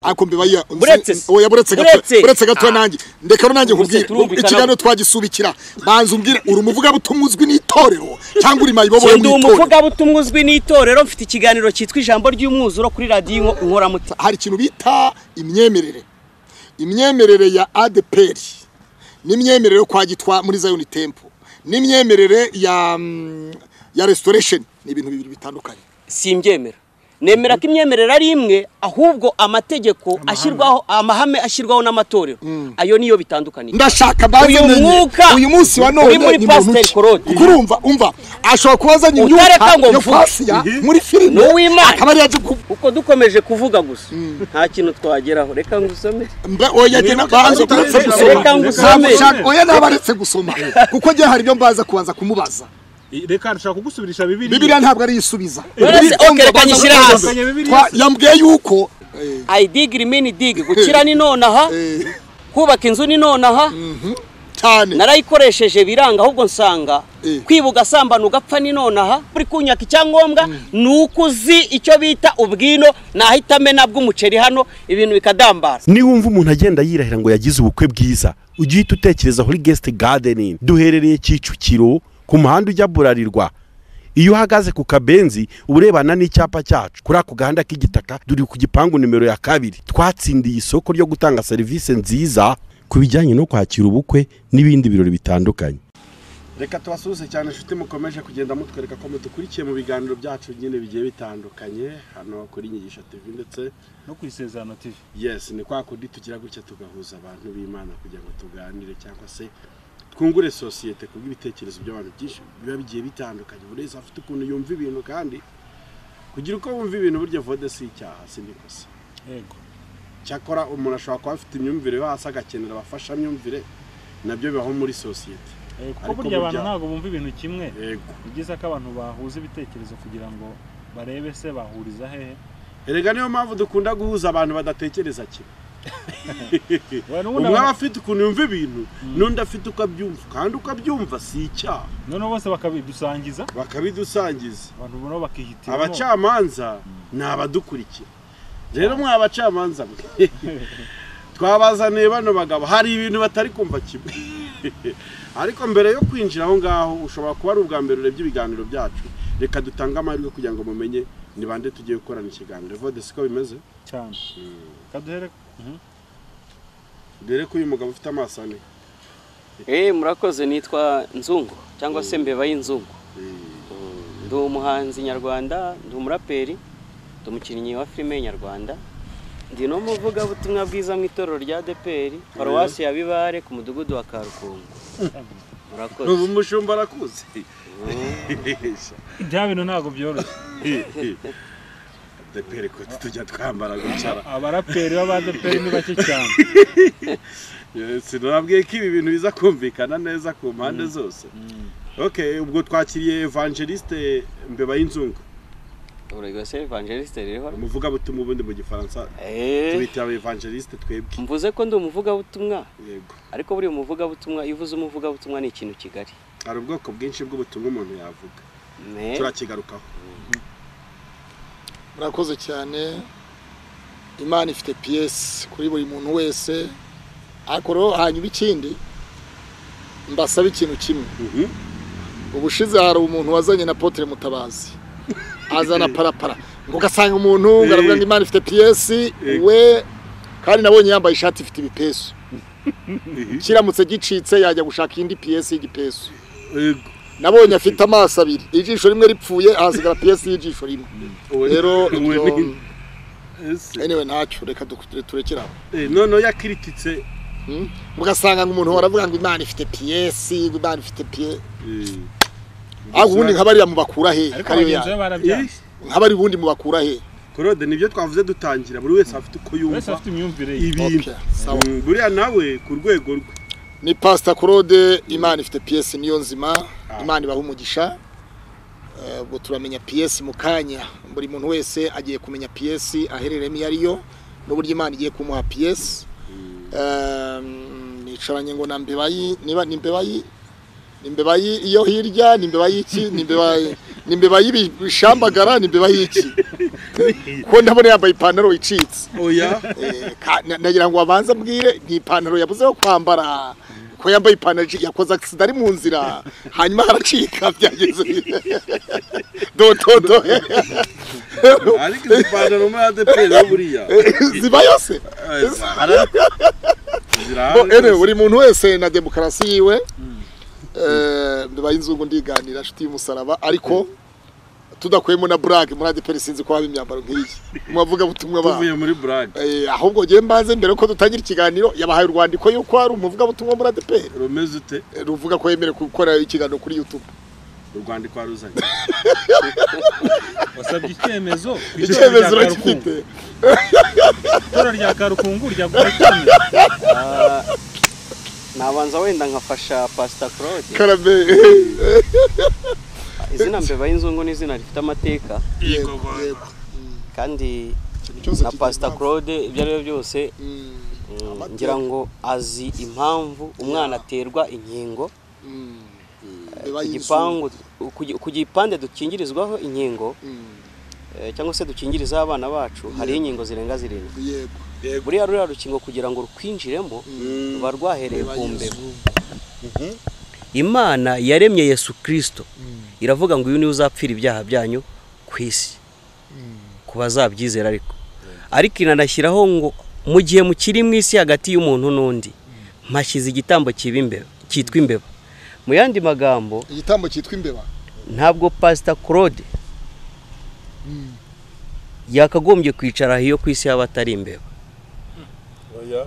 ako mbebaya oya buretse gato nanjye ndeka nanjye nkubwire ikiganiro twagisubikira banza umbwire uri umuvuga butumuzwi n'itorero cyangwa uri mayibobo ndi umuvuga butumuzwi n'itorero mfite ikiganiro cyitwa ijambo ry'umwuzuro kuri radio Inkoramutima. Hari ikintu bita imyemerere ya ADPR n'imyemerere kwa gitwa muri Zion Temple n'imyemerere ya restoration ni ibintu bibiri bitandukanye. Simbyemera. Nemera ko imyemerera ari imwe ahubwo amategeko ashyirwaho amahame ashyirwaho n'amatorero ayo niyo bitandukanye. Ndashaka baze uyu munsi wa none muri Past Claude kurumva ashobora kubazanya imyuka yo kwasiya muri filime akabari yaje uko dukomeje kuvuga gusa nta kintu twageraho reka ngusome oya gena baze utaretse gusoma oya nabaretse gusoma kuko je hari byo mbaza kubanza kumubaza reka nshaka kugusubirisha Bibiliya ntabwo ari isubiza reka nyishyira hasi yambwiye yuko I dig remain dig gukira ni nonaha kubaka inzu ni nonaha cyane narayikoresheje biranga ahubwo nsanga kwibuga sambana ugapfa ni nonaha buri kunyaka icyangombwa nukuzi icyo bita ubwino nahitame nabwo umuceri hano ibintu bikadambara. Ni wumva umuntu agenda yirahira ngo yagize ubukwe bwiza ugihita utekereza kuri guest gardening duherereye Kicukiro ku muhanda ujya burarirwa. Iyo uhagaze ku kabenzi uburebana n'icyapa cyacu kuri ako gahanda k'igitaka duri ku gipangu nimero ya 2 twatsindiye isoko ryo gutanga service nziza kubijyanye no kwakira ubukwe n'ibindi birori bitandukanye. Reka tubasuze cyane nshuti mukomeje kugenda mutwereka ko mudukurikiye mu biganiro byacu nyine bigiye bitandukanye hano kuri Inyigisho TV ndetse no ku ISEZERANO TV. Yes, ni kwa kundi tugira gutya tugahuza abantu b'Imana kugira ngo tuganire cyangwa se twungure societe kubw'ibitekerezo by'abantu byinshi biba bigiye bitandukanye. Buri wese afite ukuntu yumva ibintu kandi kugira uko wumva ibintu buryo vode si icyaha sindikosa. Yego. Cyakora umuntu ashobora kuba afite imyumvire yo hasi agakenera abafasha myumvire nabyo bibaho muri societe. Kuko burya abantu ntago bumva ibintu kimwe. Yego. Bigize ko abantu bahuza ibitekerezo kugira ngo barebe se bahuriza hehe. Erega niyo mpamvu dukunda guhuza abantu badatekereza kimwe. Umwe afite ukuntu yumva ibintu n'undi afite uko abyumva kandi uko abyumva si icyaha. None bose bakabidusangiza abantu bono bakihitira abacamanza n'abadukurikira. Rero mwabacamanza twabazaniye bano bagabo hari ibintu batari kumva kimwe. Ariko mbere yo kwinjira aho ngaho ushobora kuba ari ubwa mbere urebye ibiganiro byacu reka dutanga amahirwe kugira ngo mumenye ni bande tugiye gukorana ikiganiro. Vode siko bimeze cyane kaduhere dere ko uyu mugabo ufite amaso ane. Murakoze nitwa Nzungu cyangwa se MBEBAYINZUNGU. Ndi umuhanzi nyarwanda ndi umuraperi ndi umukinnyi wa filime nyarwanda ndi no muvuga butumwa bwiza mu itorero rya ADPR paruwasi ya Bibare ku mudugudu wa Karukungu. Murakoze umushumba arakuze ibya bintu ntago byoroshye. ADPR ko tujya twambara gucara abaraperi b'ADPR ni bake cyane. Sinabwiye ko ibi bintu biza kumvikana neza ku mpande zose. Okay, ubwo twakiriye evangeliste MBEBAYINZUNGU. Urego se evangeliste rero umuvuga butumwa ubundi mu gifaransa twita evangeliste twebwe. Mvuze ko ndi umuvuga butumwa. Yego. Ariko buri umuvuga butumwa ivuze umuvuga butumwa ni ikintu kigari. Hari ubwoko bwinshi bw'ubutumwa umuntu yavuga. Turakigarukaho. Murakoze cyane. Imana ifite pièce kuri buri muntu wese. Akoro hanyuma ikindi mbasaba ikintu kimwe. Ubushize hari umuntu wazanye na Apôtre Mutabazi. Azana parapara. Ngo gasanga umuntu ngaravuga ngo Imana ifite pièce we kandi nabonye yambaye ishati ifite ibipeso. Kiramutse gicitse yajya gushaka indi pièce y'igipeso. Nabonye afite amaso abiri. Ijisho rimwe ripfuye hasigara pièce y'ijisho rimwe. Rero anyway ntacyo reka turekera. None yakirititse mugasanga umuntu waravuga ngo Imana ifite pièce, Imana ifite pièce. Ubundi nkabari mu bakura he kariyo ya. Nkabari ubundi mu bakura he. Claude nibyo twavuze dutangira buri wese afite uko yumva. Wese afite imyumvire ibintu. Buriya nawe ku rwego rwe. Ni Past Claude Imana ifite pièce niyo nzima. Imana ibaha umugisha. Ubwo turamenya pièce mu kanya. Buri muntu wese agiye kumenya pièce ahereremo yariyo n'uburyo Imana igiye kumuha pièce. Nicaranye ngo na MBEBAYI niba ni MBEBAYI nimbeba iyo hirya nimbeba y'iki nimbeba y'ibishambagara nimbeba y'iki ko ndabona yambaye ipantaro icitse oya nagira ngo abanza mbwire ni ipantaro yabuze yo kwambara ko yambaye ipantaro yakoze accident ari mu nzira hanyuma haracika byageze do ariko ipantaro mu ADP buriya ziba yose buri muntu wese na demokarasi yiwe MBEBAYINZUNGU ndiganira nshuti y'umusaraba ariko tudakwemo na brag muri ADP sinzi ko haba imyambaro nk'iyi muvuga butumwa ba tuvuye muri brag ahubwo giye mbanze mbere ko dutangira ikiganiro yabahaye urwandiko yuko ari umuvuga butumwa muri ADP rumeze ute ruvuga ko yemere gukora ikiganiro kuri YouTube urwandiko aruzanye wasabye icyemezo rafite tora rya karukungu rya gusangiza nabanza wenda nkafasha Past Claude karabe izina MBEBAYINZUNGU ni izina rifite amateka yego kandi na Past Claude ibyo ari byo byose ngira ngo azi impamvu umwana aterwa inkingo igipangu ku gipande dukingirizwaho inkingo cyangwa se dukingiriza abana bacu hari inkingo zirenga 7 yego buriya ruriya rukingo kugira ngo rukwinjiremo ruba rwahereye ku mbeba Imana yaremye Yesu Kristo iravuga ngo uyu ni uzapfira ibyaha byanyu ku isi ku bazabyizera ariko inanashyiraho ngo mu gihe mukiri mu isi hagati y'umuntu n'undi mpashyize igitambo cyitwa imbeba mu yandi magambo igitambo cyitwa imbeba ntabwo Past Claude yakagombye kwicara hiyo ku isi y'abatari imbeba oya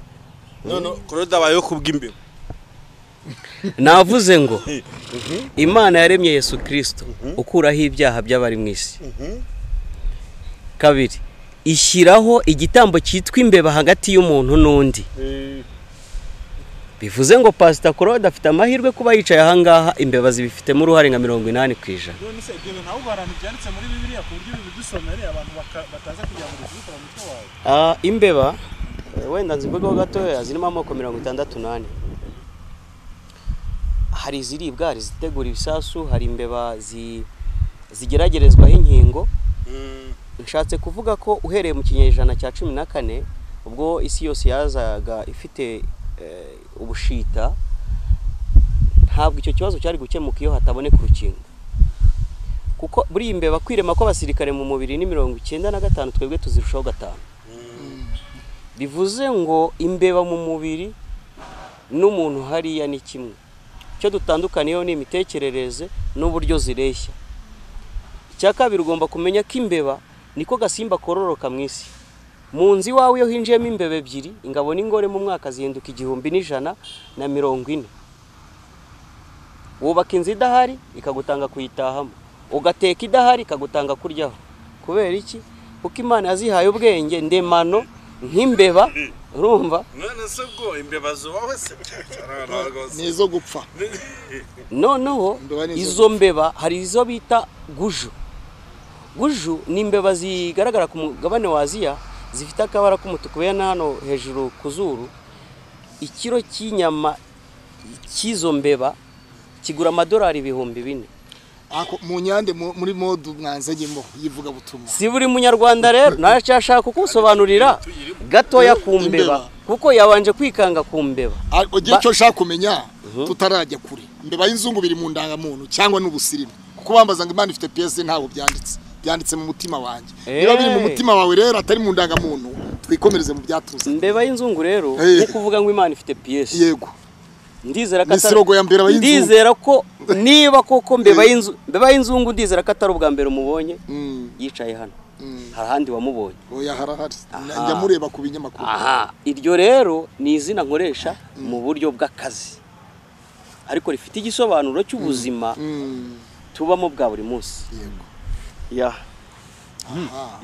none Claude abayo kubw'imbeba navuze ngo Imana yaremye Yesu Kristo ukuraho ibyaha by'abari mu isi kabiri ishyiraho igitambo cyitwa imbeba hagati y'umuntu n'undi bivuze ngo Past Claude afite amahirwe kuba yicaye aha ngaha imbeba zibifitemo uruhare nka 80%. none se ibyo ntaho abantu byanditse muri Bibiliya ku buryo bidusomere abantu bataza kujya mu ruzitiro mu mutwe wawe imbeba wenda nzivugaho gatoya zirimo amoko 68 hari iziribwa hari zitegura ibisasu hari imbeba zigeragerezwaho inkingo nshatse kuvuga ko uhereye mu kinyejana cya 14 ubwo isi yose yazaga ifite ubushita ntabwo icyo kibazo cyari gukemuka iyo hataboneka urukingo kuko buri imbeba kwirema ko abasirikare mu mubiri ni 95 twebwe tuzirushaho 5 bivuze ngo imbeba mu mubiri n'umuntu hariya ni kimwe cyo dutandukaniyeho ni imitekerereze n'uburyo zireshya cyakabiri ugomba kumenya ko imbeba niko gasimba kororoka mu isi mu nzi wawe yo hinjiyemo imbebe ebyiri ingabo n'ingore mu mwaka zihinduka 1140 wubaka inzu idahari ikagutanga kuyitahamo ugateka idahari ikagutanga kuryaho kubera iki kuko Imana yazihaye ubwenge ndemano nk'imbeba urumva none se bwo imbeba zubaho se nizo gupfa noneho izo mbeba hari izo bita guju ni imbeba zigaragara ku mugabane wa Aziya zifite akabara k'umutuku bene hano hejuru ku zuru ikiro cy'inyama cy'izo mbeba kigura $4 ibihumbi 4 ako munyande muri mode mwanzagemo yivuga butumwa si buri munyarwanda rero naracyashaka kukusobanurira gatoya ku mbeba kuko yabanje kwikanga ku mbeba ugiye cyo shaka kumenya tutarajya kuri MBEBAYINZUNGU biri mu ndangamuntu cyangwa n'ubusirimu kuko bambaza ngo Imana ifite PS ntaho byanditse mu mutima wanjye niba biri mu mutima wawe rero atari mu ndangamuntu twikomereze mu byatuze MBEBAYINZUNGU rero nko kuvuga ngo Imana ifite PS yego ndizera ko niba koko MBEBAYINZUNGU ndizera ko atari ubwa mbere umubonye yicaye hano harahandi wamubonye oya harahari njya mureba ku binyamakuru iryo rero ni izina nkoresha mu buryo bw'akazi ariko rifite igisobanuro cy'ubuzima tubamo bwa buri munsi yego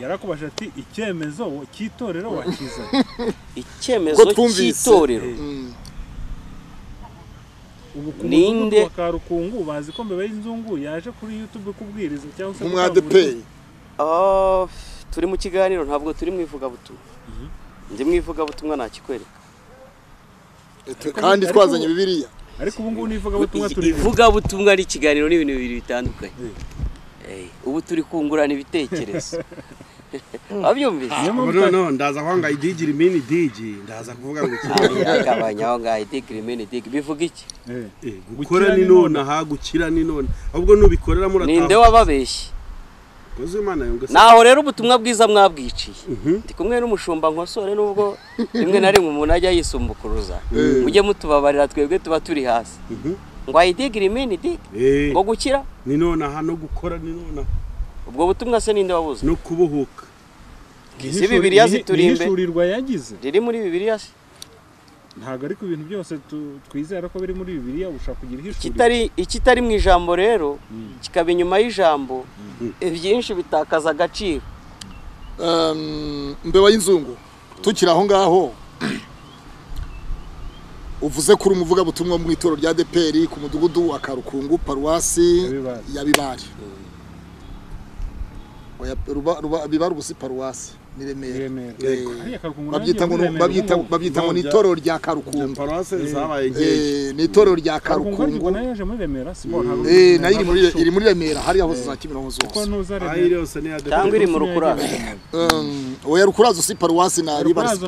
yarakubasha ati icyemezo cy'itorero wakiza icyemezo cy'itorero ninde karukungu bazi ko MBEBAYINZUNGU yaje kuri YouTube kubwiriza cyangwa se mu ADP turi mu kiganiro ntabwo turi mu ivuga butumwa ndi mu ivuga butumwa nakikwereka kandi twazanye Bibiliya ariko ubu ngubu nivuga butumwa turi ivuga butumwa ari ikiganiro n'ibintu bibiri bitandukanye ubu turi kungurana ibitekerezo abyumvise no ndaza kwanga idigira imini digi ndaza kuvuga ngo akabanyaho nga idigira imini digi bivuga iki gukora ni none gukira ni none ahubwo nubikorera murataha ninde wababeshye koze Imana yonga naho rero ubutumwa bwiza mwabwiciye ndi kumwe n'umushumba nkosore nubwo rimwe na rimwe umuntu ajya yisumbukuruza mujye mutubabarira twebwe tuba turi hasi ngo idigira imini digi ngo gukira ni none no gukora ni none ubwo butumwa se ninde wabuze no kubuhuka si Bibiliya ziturimbe ishurirwa yagize riri muri Bibiliya se ntago ariko ibintu byose twizera ko biri muri Bibiliya ushaka kugira ihishuriro ikitari mu ijambo rero kikaba inyuma y'ijambo byinshi bitakaza agaciro MBEBAYINZUNGU tukira aho ngaho uvuze kuri umuvuga butumwa mu itoro rya DPR ku mudugudu wa Karukungu paruwasi ya Bibari Bibari ubusi paruwasi ni Remera babyita ngo ni itoro rya Karukungu paruwasi zabaye ngeje ni itoro rya Karukungu naje muri Remera sibona nayo iri muri Remera hari aho za Kimironko zose cyangwa iri mu Rukurazo oya Rukurazo si paruwasi na Bibari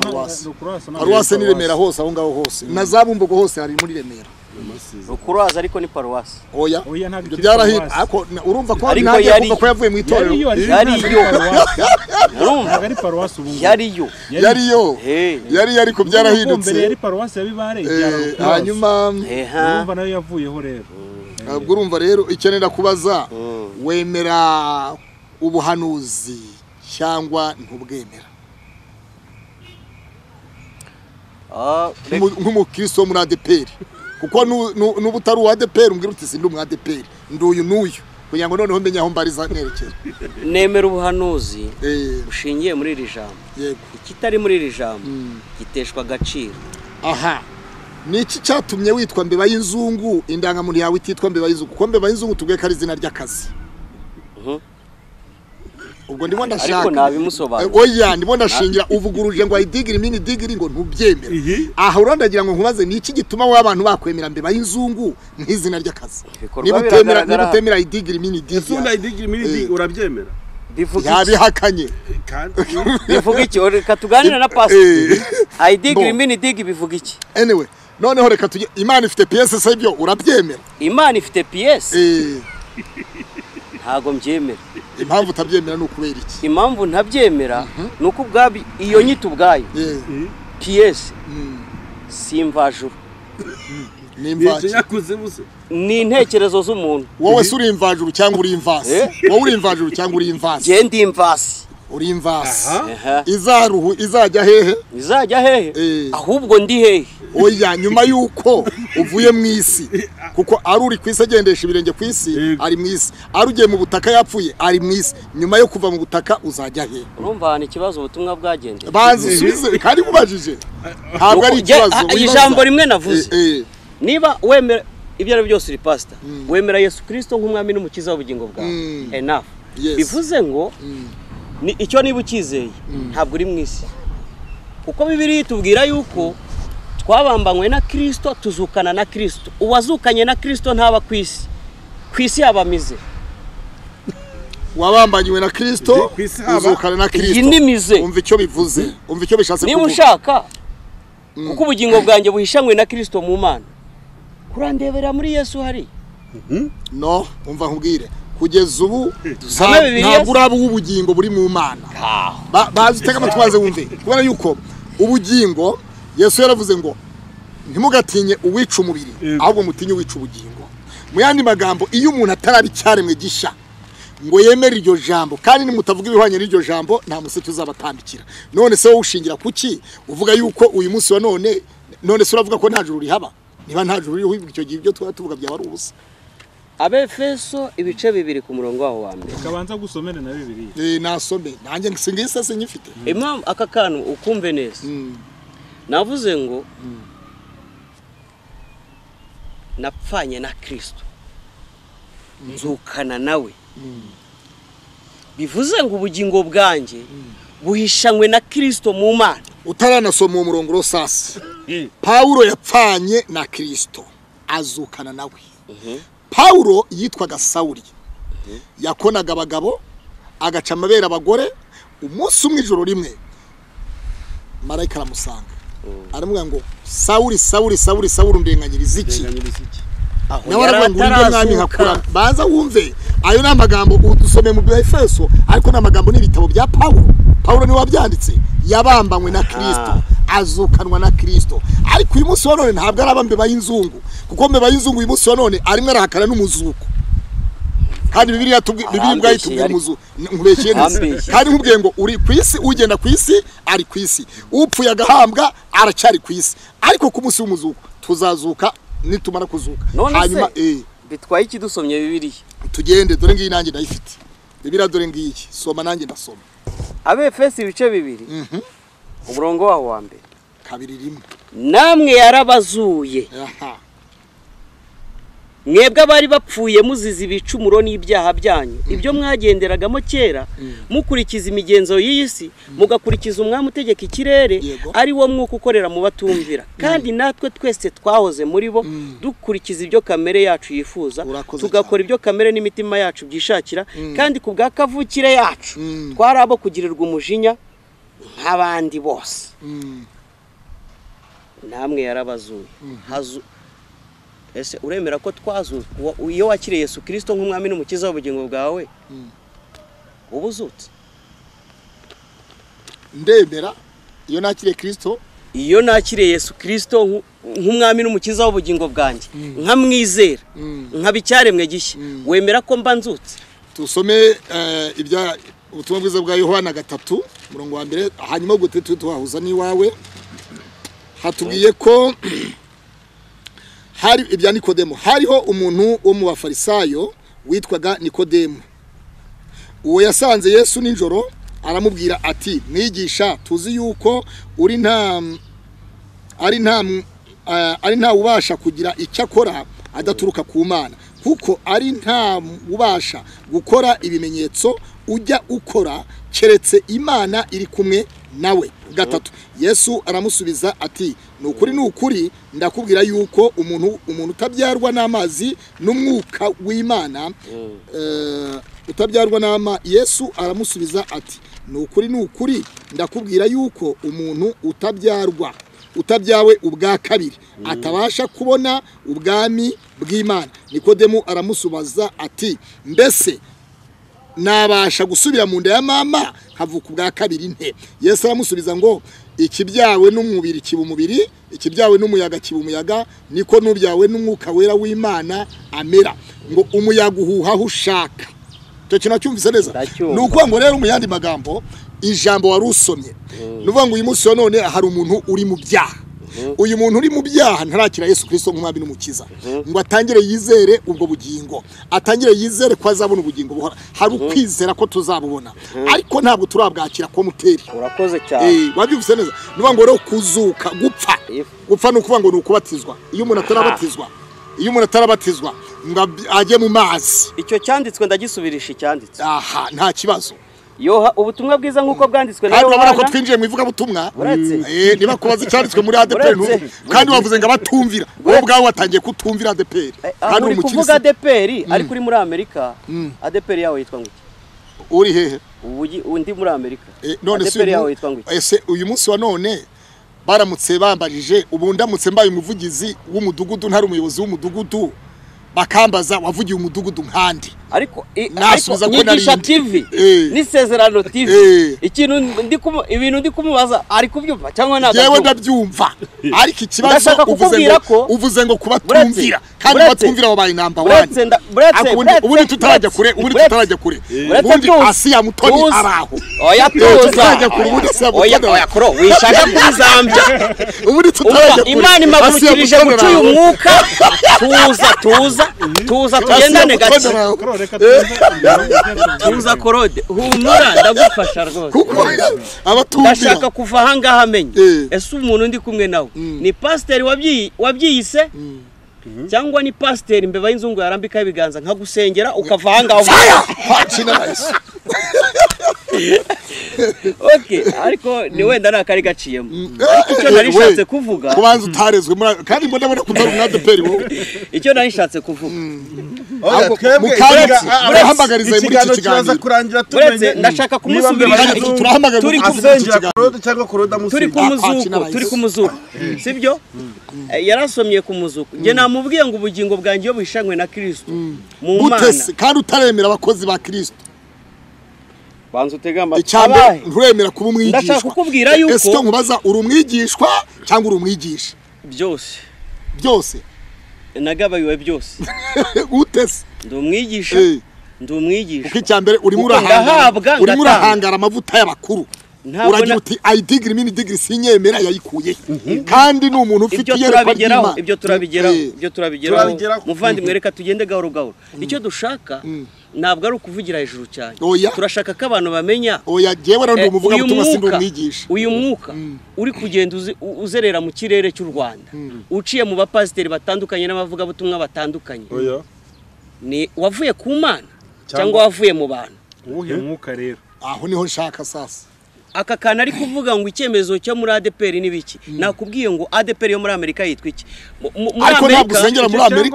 paruwasi ni Remera hose aho ngaho hose na Zabumbogo hose hari muri Remera Rukurazo ariko ni paruwasi oya ibyo byarahita ariko urumva ko ariko kumva ko yavuye mu itorero yariyo urumva ari paruwasi ubu yari ariko byarahindutse mbere yari paruwasi ya Bibare hanyuma urumva nayo yavuyeho rero ubwo urumva rero ikenera kubaza wemera ubuhanuzi cyangwa ntubwemera nk'umukristo muri ADPR kuko n'ubutari wa ADPR umbwira uti sindi umwa ADPR nduyu nuyu kugira ngo noneho menya aho mbariza nerekera nemera ubuhanuzi bushingiye muri iri jambo yego ikitari muri iri jambo giteshwa agaciro aha niki cyatumye witwa MBEBAYINZUNGU indangamuntu yawe ititwa MBEBAYINZUNGU kuko MBEBAYINZUNGU tubwe kari izina ry'akazi ubwo ndimo ndashaka ariko nabimusobanura oya ndimo ndashingira uvuguruje ngo idigira imini digiri ngo ntubyemera aha urandagira ngo nkubaze niki gituma w'abantu bakwemera MBEBAYINZUNGU nk'izina ry'akazi niba utemera idigira imini digiri esunda idigira imini digiri urabyemera yabihakanye bivuga iki reka tuganira na Past idigira imini digiri bivuga iki anyway noneho reka tujye Imana ifite PS se byo urabyemera Imana ifite PS ntago mbyemera impamvu utabyemera no kubera iki impamvu ntabyemera nuko ubwabi iyo nyito ubwayo PS simvajuru ni intekerezo z'umuntu wowe suri imvajuru cyangwa uri imvasi wowe uri imvajuru cyangwa uri imvasi je ndi imvasi uri imvasi izaruhu izajya hehe ahubwo ndi hehe oya nyuma yuko uvuye mu isi kuko ari uri kwisi agendesha ibirenge ku isi ari mu isi arugiye mu butaka yapfuye ari mu isi nyuma yo kuva mu butaka uzajya hehe urumva hano ikibazo ubutumwa bwagendeye bazisubize kandi mubajije ntabwo ari ikibazo ijambo rimwe navuze niba wemera ibyo ari byose uri pastor wemera Yesu Kristo nk'umwami n'umukiza w'ubugingo bwawe enough bivuze ngo ni icyo niba ukizeye ntabwo uri mu isi kuko Bibiliya itubwira yuko twabambanywe na Kristo tuzukana na Kristo uwazukanye na Kristo ntaba ku isi yabamize wabambanywe na Kristo uzukana na Kristo umva icyo bivuze umva icyo bishatse kuvuga niba ushaka kuko ubugingo bwanjye buhishanywe na Kristo mu Mana kurandebera muri Yesu hari no umva nkubwire kugeza ubu ntabwo uraba ubugingo buri mu Mana bazitega amatwaze wumve kubera yuko ubugingo Yesu yaravuze ngo ntimugatinye uwica umubiri ahubwo mutinye uwica ubugingo mu yandi magambo iyo umuntu atarabi cyaremwe gisha ngo yemere iryo jambo kandi nimutavuga ibihwanye n'iryo jambo nta museke uzabatambikira none se wowe ushingira kuki uvuga yuko uyu munsi wa none se uravuga ko nta juru rihaba niba nta juru ririho icyo gihe ibyo tuvuga byaba ari ubusa Abefeso ibice 2 ku murongo waho wa mbere kabanza gusomera na Bibiliya nasome nanjye singisa sinyifite impamvu aka kantu ukumve neza navuze ngo napfanye na Kristo nzukana nawe bivuze ngo ubugingo bwanjye buhishanywe na Kristo mu Mana utaranasoma umurongo rosasi Paulo yapfanye na Kristo azukana nawe. Paulo yitwaga Sawuli, yakonaga abagabo agaca amabere abagore. Umunsi umwe ijoro rimwe marayika aramusanga aramubwira ngo Sawuli Sawuli Sawuli Sawuli undenganyiriza iki? Nawe aravuga mwami hakura baza wumve ayo n'amagambo udusome mu Efeso, ariko n'amagambo n'ibitabo bya Paulo. Paulo ni wabyanditse, yabambanywe na Kristo, azukanwa na Kristo. Ariko uyu munsi wa none ntabwo araba MBEBAYINZUNGU, kuko MBEBAYINZUNGU uyu munsi wa none arimwe arahakana n'umuzuko. Kandi Bibiliya bwayo itubwira umuzuko, nkubeshye neza. Kandi nkubwiye ngo uri kwisi, ugenda kwisi ari kwisi, upfuye agahambwa aracyari kwisi. Ariko ku munsi w'umuzuko tuzazuka nitumara kuzuka. Hanyuma bitwaye iki dusomye Bibiliya? Tugende, dore ngiyi nanjye ndayifite. Bibiliya dore ngiyi, soma nanjye ndasoma. Abefesi ibice 2 umurongo waho wa mbere 2:1. Namwe yarabazuye mwebwe abari bapfuye muzize ibicumuro n'ibyaha byanyu, ibyo mwagenderagamo kera mukurikiza imigenzo y'isi, mugakurikiza umwami utegeka ikirere, ari wo mwuka ukorera mu batumvira. Kandi natwe twese twahoze muri bo dukurikiza ibyo kamere yacu yifuza, tugakora ibyo kamere n'imitima yacu byishakira. Kandi ku bwa kavukire yacu twari abo kugirirwa umujinya nk'abandi bose. Namwe yarabazuye. Ese uremera ko twazuka iyo wakiriye Yesu Kristo nk'umwami n'umukiza w'ubugingo bwawe ubuzutse? Ndemera iyo nakiriye Kristo, iyo nakiriye Yesu Kristo nk'umwami n'umukiza w'ubugingo bwanjye, nkamwizera nkabicyaremwe gishya, wemera ko mba nzutse? Tusome ibya ubutumwa bwiza bwa Yohana 3 umurongo wa mbere, hanyuma gute tuwahuza n'iwawe. Hatubwiye ko hari ibya Nikodemo. Hariho umuntu wo mu bafarisayo witwaga Nikodemo. Uwo yasanze Yesu ninjoro aramubwira ati, mwigisha, tuzi yuko ari nta ubasha kugira icyo akora adaturuka ku Mana, kuko ari nta ubasha gukora ibimenyetso ujya ukora keretse Imana iri kumwe nawe. 3. Yesu aramusubiza ati, nukuri ndakubwira yuko umuntu utabyarwa n'amazi n'umwuka w'Imana utabyarwa Yesu aramusubiza ati, nukuri ndakubwira yuko umuntu utabyawe ubwa kabiri atabasha kubona ubwami bw'Imana. Nikodemo aramusubiza ati, mbese nabasha gusubira mu nda ya mama havuka ubwa kabiri nte? Yesu aramusubiza ngo, ikibyawe n'umubiri kiba umubiri, ikibyawe n'umuyaga kiba umuyaga, niko n'ubyawe n'umwuka wera w'Imana amera. Ngo umuyaga uhuha aho ushaka. Cyo kintu cyumvise neza. Nuko ngo rero mu yandi magambo ijambo warusomye, nuvuga ngo uyu munsi wa none hari umuntu uri mu byaha. Uyu muntu uri mu byaha ntarakira Yesu Kristo nk'umwami n'umukiza ngo atangire yizere ubwo bugingo, atangire yizere ko azabona ubugingo buhora. Hari ukwizera ko tuzabubona, ariko ntabwo turabwakira ko muteri. Urakoze cyane. Wabyumvise neza. Nuvuga ngo rero kuzuka, gupfa nukuvuga ngo nukubatizwa. Iyo umuntu atarabatizwa ngo ajye mu mazi. Icyo cyanditswe ndagisubirisha icyanditswe. Nta kibazo. Ubutumwa bwiza nk'uko bwanditswe na Yohana. Urabona ko twinjiye mu ivuga butumwa. Niba kubaza cyanditswe muri ADPR kandi wavuze ngo abatumvira, wowe bwawe watangiye kutumvira ADPR. Kandi uri kuvuga ADPR ariko uri muri Amerika. ADPR yawe yitwa ngo uri hehe? Undi muri Amerika. ADPR yawe yitwa ngo ese uyu munsi wa none baramutse bambajije ubu ndamutse mbaye umuvugizi w'umudugudu ntari umuyobozi w'umudugudu, bakambaza wavugiye umudugudu nkandi, ariko Nyigisho TV n'Isezerano TV ibintu ndi kumubaza ari kubyumva cyangwa ntabwo? Yewe ndabyumva, ariko ikibazo uvuze ngo kubatumvira, kandi batumvira wabaye number 1. Ubundi tutarajya kure, ubundi Asiya Mutoni araho. Oya tuza, oya kuro wishaka kuzambya. Ubundi tutarajya kure, Imana imagurukirije guca uyu mwuka. Tuza tugendane gake. Tuza Claude, humura ndagufasha rwose. Ndashaka kuva aha ngaha amenye. Ese umuntu ndi kumwe nawe ni pastor wabyiyise cyangwa ni pasiteri MBEBAYINZUNGU yarambika ibiganza nkagusengera ukava ahangaho. Okay, ariko ni wenda nakari gaciyemo. Icyo nari nshatse kuvuga kubanza utarezwe kandi mbona kutari umwadeperi wowe. Icyo nari nshatse kuvuga. Murahamagariza muri iki kiganiro kurangira tumenye. Ndashaka kumusubirira turahamagara turi cyangwa kuroda turi kumuzuko. Sibyo? Yarasomye kumuzuko. Nge namubwiye ngo ubugingo bwanjye yo bishanywe na Kristo. Mu Mana. Kandi utaremera abakozi ba Kristo. Banza utega amatwi. Icyambe nturemera kuba umwigishwa. Ndashaka kukubwira yuko ese nkubaza uri umwigishwa cyangwa uri umwigisha? Byose. Nagabayiwe byose. Utese. Ndi umwigisha. Uko icyambere urimo urahangara amavuta y'abakuru. Uragira uti I degree mini degree sinyemera yayikuye. Kandi ni umuntu ufite yerekwa ry'Imana. Ibyo turabigeraho. Muvandimwe reka tugende gahoro gahoro. Icyo dushaka ntabwo ari ukuvugira hejuru cyane. Turashaka ko abantu bamenya jewe rero ndumuvuga gutuma sindi umwigisha. Uyu mwuka uri kugenda uzerera mu kirere cy'u Rwanda. Uciye mu bapasiteri batandukanye n'abavuga butumwa batandukanye. Ni wavuye ku Mana cyangwa wavuye mu bantu. Uwuhe mwuka rero? Aho niho nshaka sasa. Aka kana ari kuvuga ngo icyemezo cyo muri ADPR ni biki? Nakubwiye ngo ADPR yo muri Amerika yitwa iki?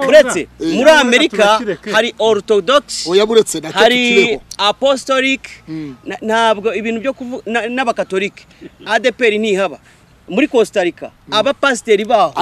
Uretse muri Amerika hari Orthodox, hari Apostolic, ntabwo ibintu byo kuvuga n'abakatolike. ADPR ntihaba. Muri Costa Rica abapasiteri baho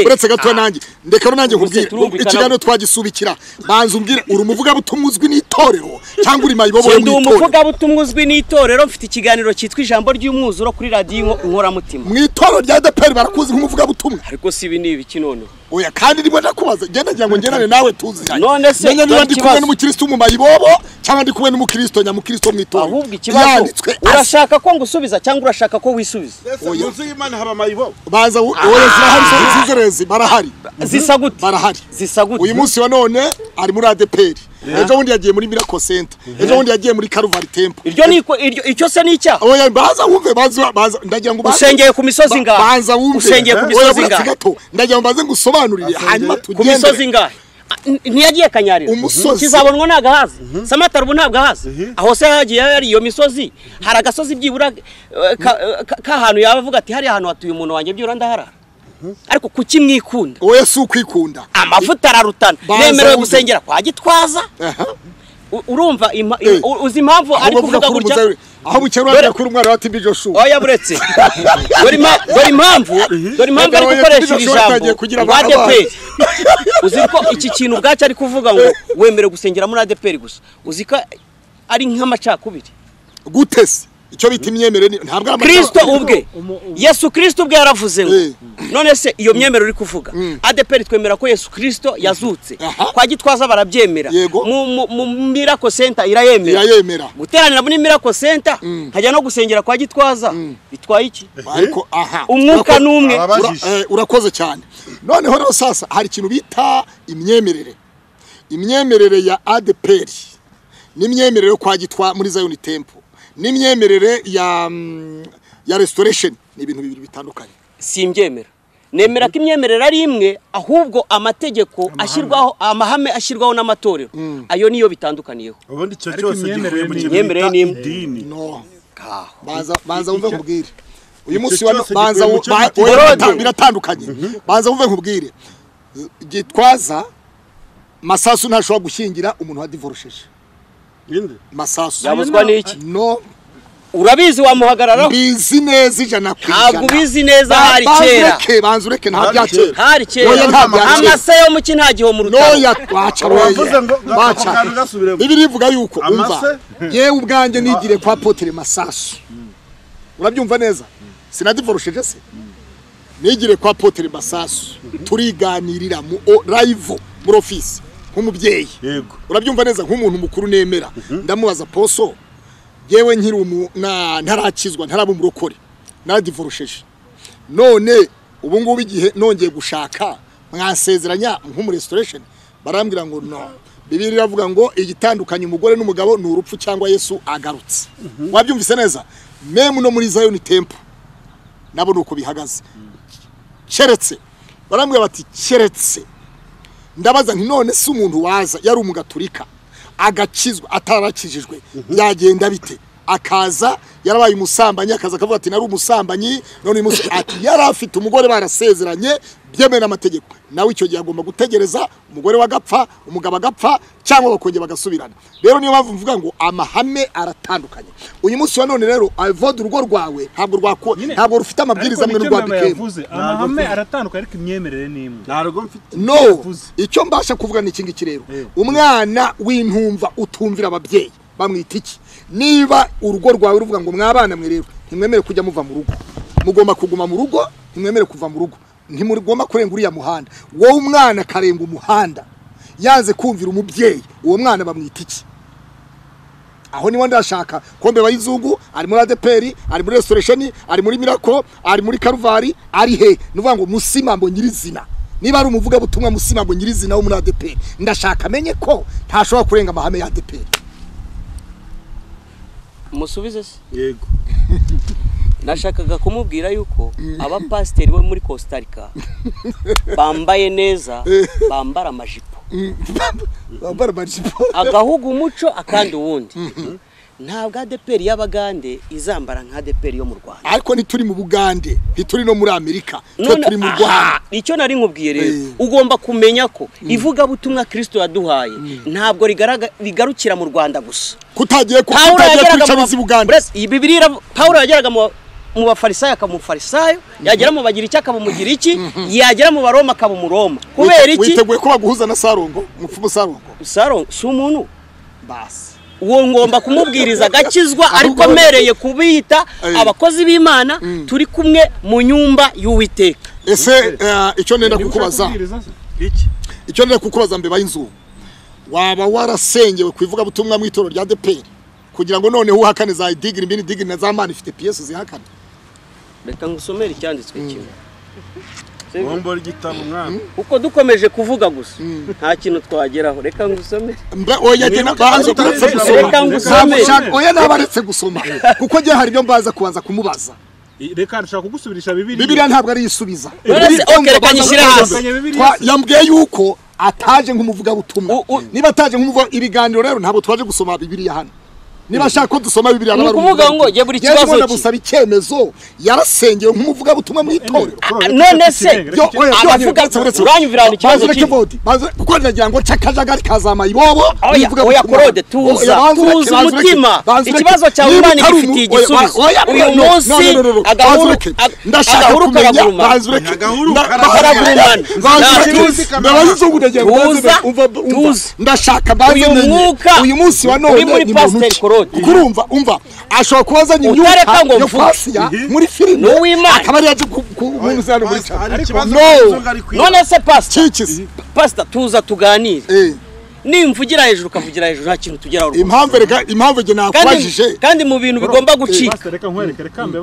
buretse gato nanjye ndeka nanjye nkubwire ikiganiro twagisubikira banza umbwire uri umuvuga butumuzwi n'itorero cyangwa uri mayibobo n'itorero. Ndi umuvuga butumuzwi n'itorero, mfite ikiganiro cyitwa ijambo ry'umwuzuro kuri radio inkora mutima. Mu itorero rya ADPR barakuzi nk'umuvuga butumwa ariko si ibi nibi kinono. Oya kandi ndimo ndakubaza genda ngira ngo ngenane nawe tuziranye. None se ndi kumwe n'umukristo mu mayibobo cyangwa ndi kumwe n'umukristo nyamukristo mu itorero. Ahubwo ikibazo urashaka ko ngusubiza cyangwa urashaka ko wisubiza? Oya Imana haba mayibobo. Baza oya zirahari zizerezi barahari. Zisaguti. Barahari. Zisaguti. Uyu munsi wa none ari muri ADPR. Ejo bundi yagiye muri Miracle Center. Ejo bundi yagiye muri Calvary Temple. Iryo niko icyo se nicya. Oya baza wumve baza ndagira ngo usengeye ku misozi ngaho. Baza wumve. Usengeye ku misozi ngaho. Ndagira ngo baze ngusobanurire hanyuma tugende. Ku misozi ngaho. Ntiyagiye kanyarira. Kizabonwa nagahazi. Samatara ubu ntabwo ahazi. Aho se hagiye yari iyo misozi. Hari agasozi byibura kahantu yabavuga ati hari ahantu hatuye umuntu wanjye byura ndaharara. Ariko kuki mwikunda? Oya si ukwikunda. Amavuta ararutana. Nemerewe gusengera kwa Gitwaza. Urumva uzi impamvu ari kuvuga gutya? Aho bukerura kuri umwana wa Tibi Joshua. Oya buretse. Dore impamvu ari gukoresha ijambo ADPR. Uzi ko iki kintu bwacu ari kuvuga ngo wemerewe gusengera muri ADPR gusa. Uzi ko ari nk'amacakubiri. Gutese icyo bita imyemerere ntabwo ari Kristo ubwe. Yesu Kristo ubwe yaravuze ngo none se iyo myemerere uri kuvuga ADPR twemera ko Yesu Kristo yazutse. Kwa Gitwaza barabyemera. Mu Miracle Center irayemera. Guteranira muri Miracle Center hajya no gusengera kwa Gitwaza bitwaye iki? Ariko umwuka numwe urakoze cyane. Noneho rero sasa hari ikintu bita imyemerere ya ADPR n'imyemerere yo kwa Gitwa muri Zion Temple n'imyemerere ya restoration ni ibintu bibiri bitandukanye. Simbyemera. Nemera ko imyemerere ari imwe ahubwo amategeko ashyirwaho amahame ashyirwaho n'amatorero ayo niyo bitandukaniyeho. Ubundi cyo cyose gihuye mu imyemerere ni idini. No. Banza umve nkubwire. Uyu munsi banza biratandukanye. Banza umve nkubwire. Gitwaza Masasu ntashobora gushyingira umuntu wa divorceje. Masasu yabuzwa n'iki? No. Urabizi wamuhagararaho? Bizi neza ijana kwijana. Ntabwo bizi neza hari kera. Banza ureke nta byakera. Hari kera. Amase yo muki nta giho mu rutaro. No yakwaca wewe. Baca. Bibiri ivuga yuko umva. Yewe ubwanjye nigire kwa Apôtre Masasu. Urabyumva neza? Sinadivorceje se. Nigire kwa Apôtre Masasu. Turiganirira mu live muri office. Nk'umubyeyi. Yego. Urabyumva neza nk'umuntu mukuru nemera. Ndamubaza poso. Yewe nkiri ntarakizwa ntaraba umurokore. Naradivorceje. None ubu ngubu igihe nongeye gushaka mwasezeranya nk'umu restoration barambwira ngo no. Bibiri iravuga ngo igitandukanye umugore n'umugabo ni urupfu cyangwa Yesu agarutse. Wabyumvise neza? Meme no muri Zion Temple. Nabo nuko bihagaze. Keretse barambwira bati keretse ndabaza nti none se umuntu waza yari umugaturika agakizwa atarakijijwe byagenda bite akaza yarabaye umusambanyi akaza akavuga ati nari umusambanyi none umunsi ati yari afite umugore barasezeranye byemeye n'amategeko nawe icyo gihe agomba gutegereza umugore wagapfa umugabo agapfa cyangwa bakongera bagasubirana rero niyo mpamvu mvuga ngo amahame aratandukanye uyu munsi wa none rero avoid urugo rwawe ntabwo rufite amabwiriza amwe n'urwa bikemu amahame aratandukanye ariko imyemerere ni imwe ntabwo mfite no icyo mbasha kuvuga ni iki rero umwana w'intumva utumvira ababyeyi bamwita iki niba urugo rwawe ruvuga ngo mwabana mwe rero ntimwemere kujya muva mu rugo mugomba kuguma mu rugo ntimwemere kuva mu rugo ntimugomba kurenga uriya muhanda wowe umwana karenga umuhanda yanze kumvira umubyeyi uwo mwana bamwita iki aho niho ndashaka kombe bayizungu ari muri ADPR ari muri restoration ari muri Miracle ari muri Karuvari ari he nuvuga ngo musimambo nyirizina niba ari umuvuga butumwa musimambo nyirizina wo muri ADPR ndashaka amenye ko ntashobora kurenga amahame ya ADPR musubize se yego nashakaga kumubwira yuko aba pasiteri bo muri Costa Rica bambaye neza bambara amajipo agahugu umuco akandi uwundi ntabwo ADPR y'abagande izambara nka ADPR yo mu Rwanda ariko ntituri mu Bugande ntituri no muri Amerika turi mu Rwanda icyo nari nkubwiye rero ugomba kumenya ko ivuga butumwa Kristo yaduhaye ntabwo rigarukira mu Rwanda gusa kutagiye kwica bizi Bugande iyi Bibiliya Paulo yageraga mu bafarisayo akamufarisayo yagera mu bagira icyo akamugira iki yagera mu baroma akabumuroma kubera iki witeguye ko baguhuza na Sarongo mupfumu Sarongo si umuntu basi uwo ngomba kumubwiriza agakizwa ariko mereye kubita abakozi b'Imana turi kumwe mu nyumba y'Uwiteka ese icyo nenda kukubaza icyo nenda kukubaza MBEBAYINZUNGU waba warasengewe kwivuga butumwa mu itoro rya ADPR kugira ngo noneho uhakane za digiri mbini digiri na za mani ifite PS zihakana reka ngusomere icyanditswe kimwe wombora igitabo mwana uko dukomeje kuvuga gusa nta kintu twageraho reka ngusomere oya gena banze kuretse gusoma reka ngusomere oya nabaretse gusoma kuko je hari byo mbaza kubanza kumubaza reka nshaka kugusubirisha Bibiliya ntabwo ari isubiza reka nyishyire hasi yambwiye yuko ataje nk'umuvuga butumwa niba ataje nk'umuvuga ibiganiro rero ntabwo twaje gusoma Bibiliya hano niba shaka ko dusoma Bibiliya n'abarundi kuvuga ngo je buri kibazo cyo busaba icyemezo yarasengewe nk'umuvuga butumwa mu itorero none se abavuga uranyumvirana ikibazo kuko nagira ngo cakajagari kazama ibobo oya Claude tuza umutima ikibazo cya Imana gifitiye igisubizo uyu munsi ndashaka kumenya ndashaka uyu munsi wa none muri Pastor Claude kurumva ashobora kubazanya inyuka yo kwasiya muri filime akaba ari yaje kumunzana muri none se pastor tuza tuganire nimvugira hejuru kavugira hejuru nta kintu tugeraho impamvu je nakwajije kandi mu bintu bigomba gucika reka nkwereke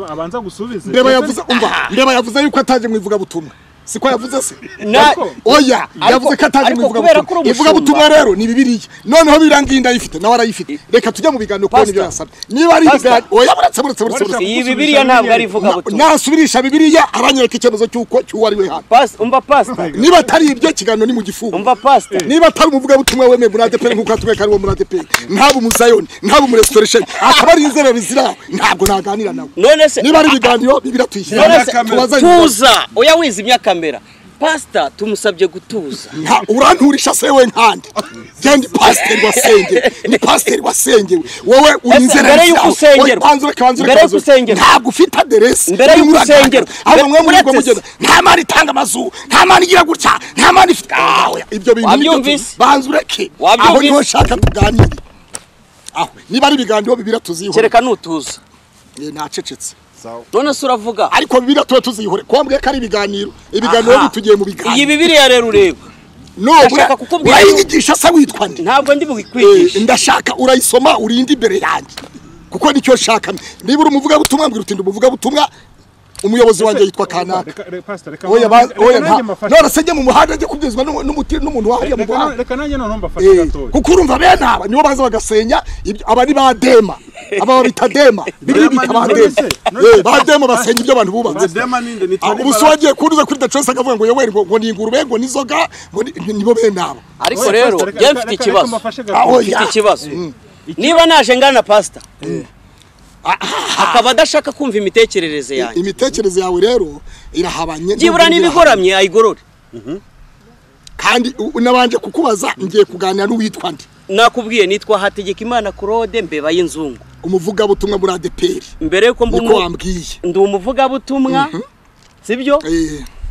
abanza gusubize ndeba yavuze yuko ataje mu ivuga butumwa siko yavuze se oya yavuze ko ataje mu ivuga butumwa rero ni Bibiliya noneho birangiye ndayifite nawe arayifite reka tujya mu biganiro ko nibyo yasabye niba ari biganiro oya buretse iyi Bibiliya ntabwo ari ivuga butumwa nasubirisha Bibiliya aranyereka icyemezo cyuko cyuwari we hano pastor niba atari ibyo kiganiro ni mu gifungo niba atari umuvuga butumwa wemeye muri ADPR nkuko atumwe kari wo muri ADPR ntabwo umuzayoni ntabwo mu restoration akaba ari inzero bizira ntabwo naganira nawe none se niba ari ibiganiro Bibiliya tuyishyira tuza oya wizimya kamera pastor tumusabye gutuza uranturisha se we nkande kandi pastor wasengewe wowe urinzera yuko usengerwa ntabwo ufite adresse mbere yuko usengerwa abo mwe muri ngo mugenda nta mani itanga amazu nta mani igira gutya nta mani ifite ibyo bintu banzureke aho niho nshaka tuganire aho niba ari ibiganiro Bibiliya tuziho kereka nutuza nacecetse none se uravuga ariko Bibiliya tuba tuzihore kwambwe kari ibiganiro bitugiye mu biganiro iyi Bibiliya rero ureba ndashaka kukubwira urayinyigisha se witwa nde ntabwo ndi bukwigisha ndashaka urayisoma urindi imbere yanjye kuko nicyo nshaka niba uri umuvuga butumwa mbwira uti umuvuga butumwa umuyobozi wanjye yitwa kanaka oya none se njye mu muhanda njye kubwizwa n'umuntu wahariye mu muhanda reka nanjye none mbafashe gatoya kuko urumva bene aba nibo baza bagasenya aba ni badema aba babita dema biri badema basenya ibyo abantu bubatse ubuso wagiye kuruza kuri dachosa akavuga ngo yoweri ngo ni ingurube ngo nizoga ngo nibo bene aba ariko rero njye mfite ikibazo niba naje ngana pastor akaba adashaka kumva imitekerereze yanjye imitekerereze yawe rero irahabanye byibura nibigoramye ayigorore kandi nabanje kukubaza ngiye kuganira n'uwitwa ndi nakubwiye nitwa Hategekimana Claude MBEBAYINZUNGU umuvuga butumwa muri ADPR mbere yuko ndi umuvuga butumwa sibyo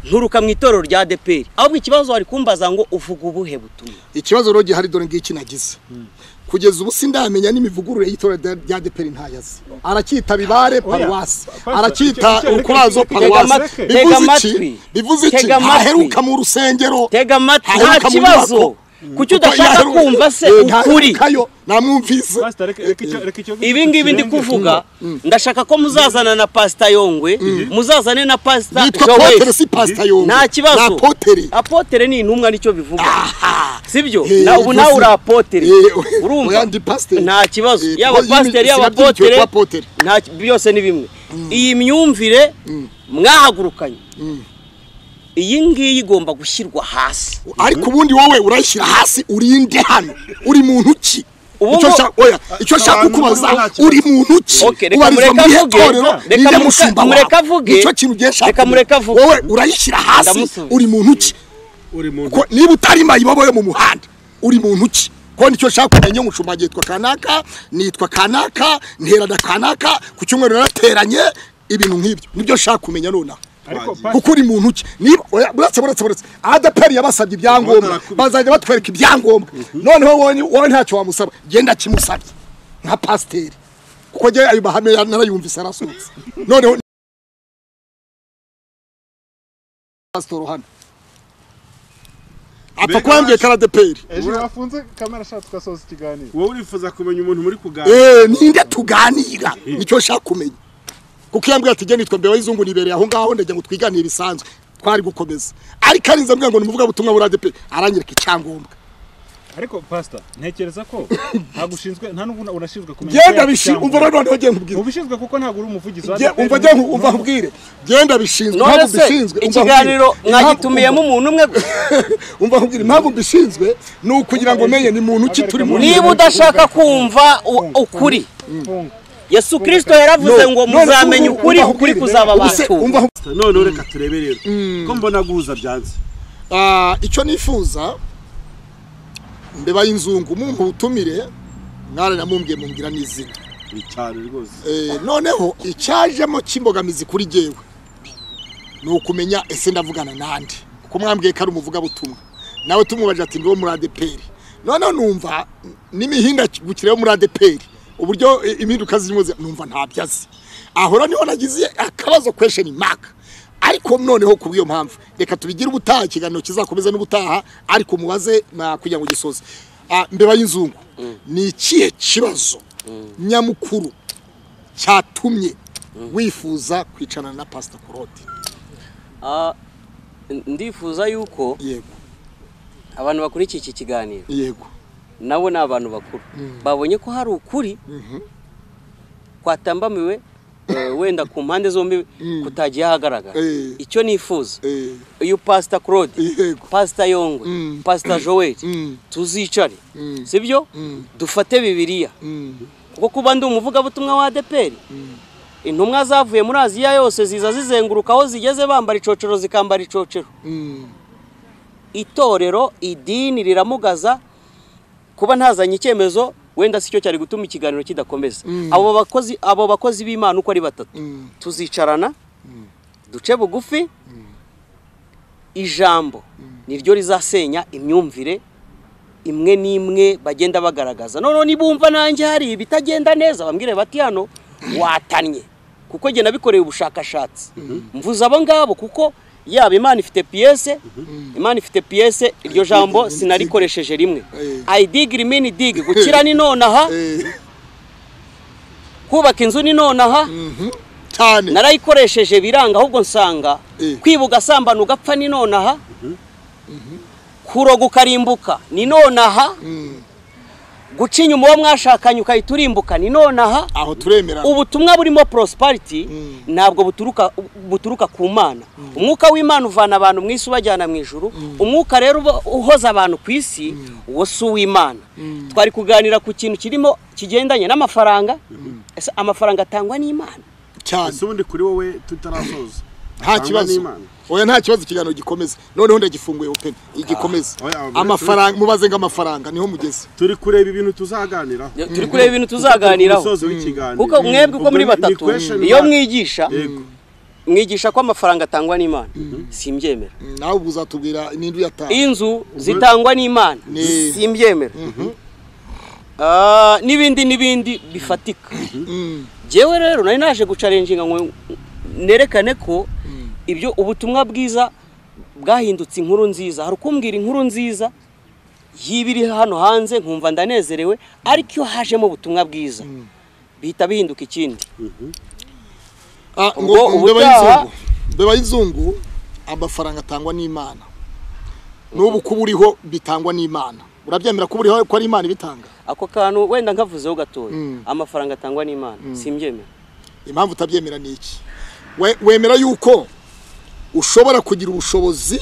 nturuka mu itorero rya ADPR ahubwo ikibazo wari kumbaza ngo uvuga ubuhe butumwa ikibazo rero gihari dore ngiki nagize kugeza ubu sindamenya n'imivugurure y'itorero rya ADPR ntayazi aracyita bibare paruwasi aracyita ukurazo paruwasi bivuze iki haheruka mu rusengero tega amatwi nta kibazo kuki udashaka kumva se ukuri namwumvise ibi ngibi ndi kuvuga ndashaka ko muzazana na Pastor Yongwe muzazane na Pastor Yongwe si Pastor Yongwe nta kibazo apotere ni intumwa nicyo bivuga sibyo na ubu nawe uri apotere urumva nta kibazo yaba pastor yaba apotere nta byose ni bimwe iyi myumvire mwahagurukanye iyi ngiyi igomba gushyirwa hasi ariko ubundi wowe urayishyira hasi urinde hano uri muntu ki icyo shaka kukubaza uri muntu ki reka avuge icyo kintu gishaka wowe urayishyira hasi uri muntu ki niba utari mayibobo yo mu muhanda uri muntu ki ko nicyo shaka kumenya umushumba yitwa kanaka nitwa kanaka nterada kanaka ku cyumweru narateranye ibintu nk'ibyo nibyo shaka kumenya nonaha kuko uri muntu ki niba buretse ADPR yabasabye ibyangombwa bazajya batwereka ibyangombwa noneho wowe ntacyo wamusaba genda kimusabye nka pasiteri kuko je ayo bahame narayumvise arasutse noneho pastor hano apa kwambye kara ADPR ejo bafunze kamera shatu kasoza ikiganiro wowe urifuza kumenya umuntu muri kuganira ninde tuganira nicyo shaka kumenya kuko yambwiye ati je nitwa MBEBAYINZUNGU nibereye aho ngaho ndaje ngo twiganire bisanzwe twari gukomeza ariko arinze mbwa ngo nimuvuga butumwa muri ADPR aranyereka icyangombwa ariko pastor ntekereza ko ntagushinzwe nta n'ubwo unashinzwe kumenya genda umva none hogiye nkubwira ubishinzwe kuko ntago uri umuvugizi wa umva nkubwire genda bishinzwe ntabwo bishinzwe ikiganiro mwagitumiyemo umuntu umwe umva nkubwire ntabwo bishinzwe ni ukugira ngo menye ni muntu ki turi muri niba udashaka kumva ukuri Yesu Kristo yaravuze ngo muzamenye ukuri kuzaba batu none reka turebe rero ko mbona guhuza byanze icyo nifuza MBEBAYINZUNGU mu butumire mware namumbwiye mumbwira n'izina cyane rwose noneho icyajemo kimbogamizi kuri jewe no kumenya ese ndavugana nande kuko mwambwiye ko ari umuvuga butumwa nawe tumubaje ati ngo muri ADPR noneho numva n'imihinga gukirayo muri ADPR uburyo impinduka zirimo numva ntabyazi ahora niho nagize akabazo question mark ariko noneho kubiyo mpamvu reka tubigira ubutaha kiganiro kizakomeza n'ubutaha ariko mubaze kugira ngo gisoze MBEBAYINZUNGU ni ikihe kibazo nyamukuru cyatumye wifuza kwicana na Pastor Claude ndifuza yuko yego abantu bakurikiye iki kiganiro yego nabo ni abantu bakuru babonye ko hari ukuri kwatambamiwe wenda ku mpande zombi kutagiye hagaragara icyo nifuza uyu Pastor Claude Pastor Yongwe Pastor Joel tuzicare sibyo dufate bibiliya kuko kuba ndi umuvuga butumwa wa ADPR intumwa zavuye muri Aziya yose ziza zizenguruka aho zigeze bambara icocero zikambara icocero itorero idini riramugaza kuba ntazanye icyemezo wenda sicyo cyari gutuma ikiganiro kidakomeza abo bakozi b'Imana uko ari batatu tuzicarana duce bugufi ijambo niryo rizasenya imyumvire imwe n'imwe bagenda bagaragaza none nibumva nanjye hari bitagenda neza bambwire bati hano watanye kuko je nabikoreye ubushakashatsi mvuza abo ngabo kuko yaba Imana ifite pièce iryo jambo sinarikoresheje rimwe I dig rimini dig gukira ni nonaha kubaka inzu ni nonaha cyane narayikoresheje biranga ahubwo nsanga kwibuga sambana ugapfa ni nonaha kuroga ukarimbuka ni nonaha guca inyuma uwo mwashakanye ukahita urimbuka ni nonaha aho turemera ubutumwa burimo prosperity ntabwo buturuka ku Mana umwuka w'Imana uvana abantu mu isi ubajyana mu ijuru umwuka rero uhoza abantu ku isi wo si uw'Imana twari kuganira ku kintu kirimo kigendanye n'amafaranga amafaranga atangwa n'Imana cyane ubundi kuri wowe tutarasoza nta kibazo oya nta kibazo kiganiro gikomeza noneho ndagifunguye open igikomeza amafaranga mubaze ngo amafaranga niho mugeze turi kureba ibintu tuzaganiraho kuko mwebwe uko muri batatu iyo mwigisha ko amafaranga atangwa n'Imana simbyemera nawe uzatubwira n'indu yatanga inzu zitangwa n'Imana simbyemera n'ibindi bifatika jewe rero nari naje gucalenginga ngo nerekane ko ibyo ubutumwa bwiza bwahindutse inkuru nziza hari kumbwira inkuru nziza yibiri hano hanze nkumva ndanezerewe ariko iyo hajemo ubutumwa bwiza bihita bihinduka ikindi ngo MBEBAYINZUNGU amafaranga atangwa n'Imana n'ubu kuburiho bitangwa n'Imana urabyemera kuburiho ko ari Imana ibitanga ako kantu wenda nkavuzeho gatoya amafaranga atangwa n'Imana simbyemera impamvu utabyemera ni iki wemera yuko ushobora kugira ubushobozi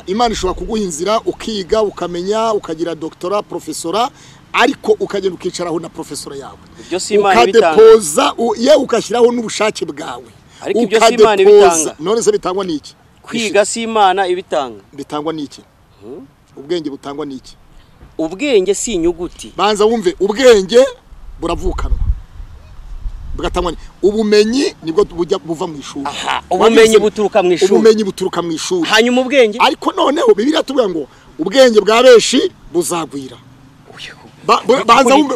Imana ishobora kuguha inzira ukiga ukamenya ukagira doctora professora ariko ukagenda ukicaraho na professora yawe ibyo si Imana ibitanga ukadepoza ye ukashyiraho n'ubushake bwawe ariko ibyo si Imana ibitanga none se bitangwa n'iki kwiga si Imana ibitanga bitangwa n'iki ubwenge butangwa n'iki ubwenge si inyuguti banza wumve ubwenge buravukanwa bugatangwa ubumenyi nibwo bujya buva mu ishuri ubumenyi buturuka mu ishuri hanyuma ubwenge ariko noneho Bibiliya tuvuga ngo ubwenge bwa beshi buzagwira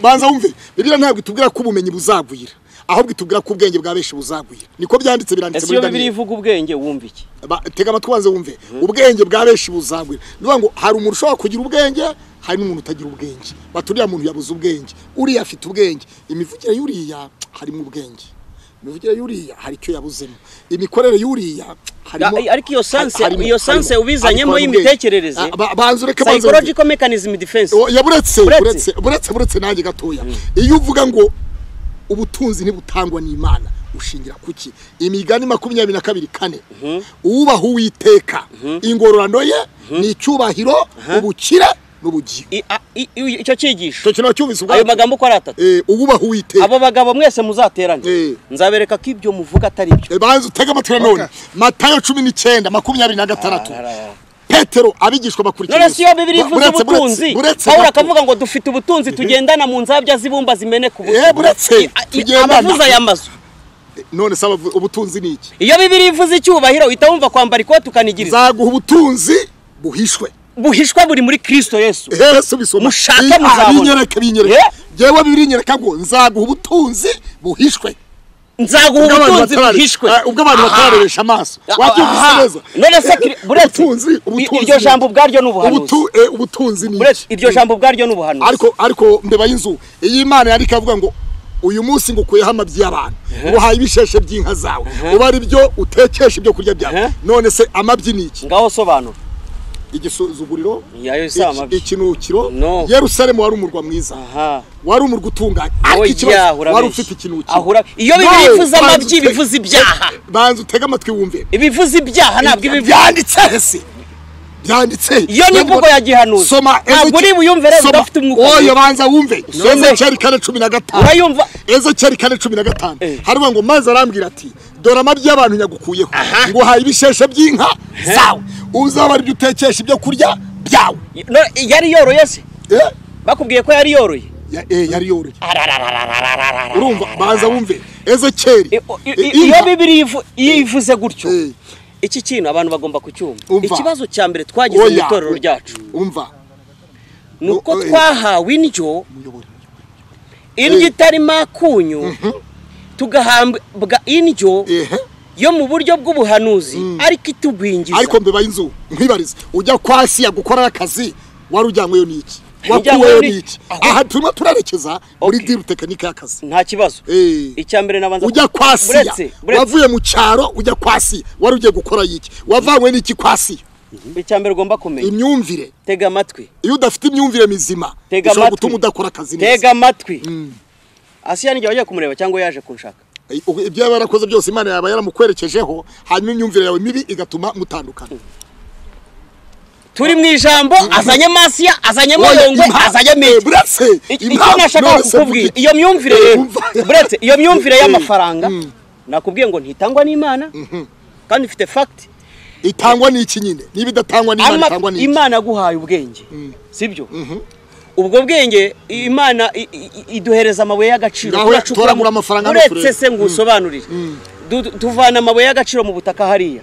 banza wumve Bibiliya ntabwo itubwira ko ubumenyi buzagwira ahubwo itubwira ko ubwenge bwa beshi buzagwira niko byanditse biranditse muri Bibiliya ivuga ubwenge wumva iki tega amatwi banza wumve ubwenge bwa beshi buzagwira nivuga ngo hari umuntu ushobora kugira ubwenge hari n'umuntu utagira ubwenge baturiya muntu yabuze ubwenge uriya afite ubwenge imivugire y'uriya harimo ubwenge imivugire y'uriya hari icyo yabuzemo imikorere y'uriya harimo ariko iyo sanse ubizanyemo y'imitekerereze psychological mechanism defense buretse nanjye gatoya iyo uvuga ngo ubutunzi ntibutangwa n'Imana ushingira kuki imigani 22:4 ubaha Uwiteka ingororano ye ni icyubahiro ubukire n'ubugingo icyo cyigisho cyo kino cyumvise ayo magambo ko aratatu ububaha Uwiteka abo bagabo mwese muzaterane nzabereka ko ibyo muvuga atari byo banza utega amatwi none Matayo 19:26 Petero abigishwa bakurikira none siyo Bibiliya ivuze ubutunzi Pawulo akavuga ngo dufite ubutunzi tugendana mu nzabya zibumba zimene ku butunzi abavuza yamazu none saba ubutunzi niki iyo Bibiliya ivuze icyubahiro itawumva kwambara ikote ukanigiriza zaguha ubutunzi buhishwe buri muri Kristo Yesu bisoma mushaka muzabona binyereke jewe Bibiliya ngo nzaguha ubutunzi buhishwe nzaguha ubutunzi buhishwe ubwo abantu batarebesha amaso wabyumvise none se buretse iryo jambo bwaryo n'ubuhanuzi ubutunzi ni iryo jambo bwaryo n'ubuhanuzi ariko MBEBAYINZUNGU iyi Imana yari kavuga ngo uyu munsi ngukuyeho amabyi y'abantu uhaye ibisheshe by'inka zawe uba ari byo utekesha ibyo kurya byawe none se amabyi ni iki ngaho sobanura igisuzuguriro ikinukiro Yerusalemu wari umurwa mwiza wari umurwa utunganye wari ufite ikinukiro iyo Bibiliya ivuze amabyi bivuze ibyaha banza utega amatwi wumve ibivuze ibyaha ntabwo ibi byanditse hese byanditse iyo ni imvugo ya gihanuzi soma ntabwo uri buyumve rero udafite umwuka oya banza wumve Ezekiel 4:15 urayumva Ezekiel 4:15 harimo ngo maze arambwira ati dore amabyi y'abantu nyagukuyeho ngo haye ibisheshe by'inka zawe uzaba ari utekesha ibyo kurya byawe yari yoroye se bakubwiye ko yari yoroye yari yoroye urumva banza wumve Ezekiel iyo Bibiliya ivuze gutyo iki kintu abantu bagomba kucyumva ikibazo cya mbere twagize mu itorero ryacu umva nuko twahawe indyo itari makunyu tugahambwa indyo yo mu buryo bw'ubuhanuzi ariko itugwingiza ariko MBEBAYINZUNGU nkwibarize ujya kwasi yagukora akazi wari ujyanyweyo niki wakuwe n'iki aha turimo turarekeza muri diru tekinike y'akazi nta kibazo icyambere nabanza ujya kwasiya wavuye mu cyaro ujya kwasiya wari ugiye gukora yiki wavanywe n'iki kwasiya icyambere ugomba kumenya imyumvire tega amatwi iyo udafite imyumvire mizima ushobora gutuma udakora akazi neza tega amatwi asiya nijye wagiye kumureba cyangwa yaje kunshaka ibyo yarakoze byose Imana yaba yaramukwerekejeho hanyuma imyumvire yawe mibi igatuma mutandukana turi mu ijambo azanye masiya azanye moyongwe azanye miti icyo nashaka kukubwira iyo myumvire rero buretse iyo myumvire y'amafaranga nakubwiye ngo ntitangwa n'Imana kandi ifite fact itangwa n'iki nyine niba idatangwa n'Imana itangwa n'iki Imana guhaye ubwenge sibyo ubwo bwenge Imana iduhereza amabuye y'agaciro turacukura amafaranga uretse se ngusobanurire tuvana amabuye y'agaciro mu butaka hariya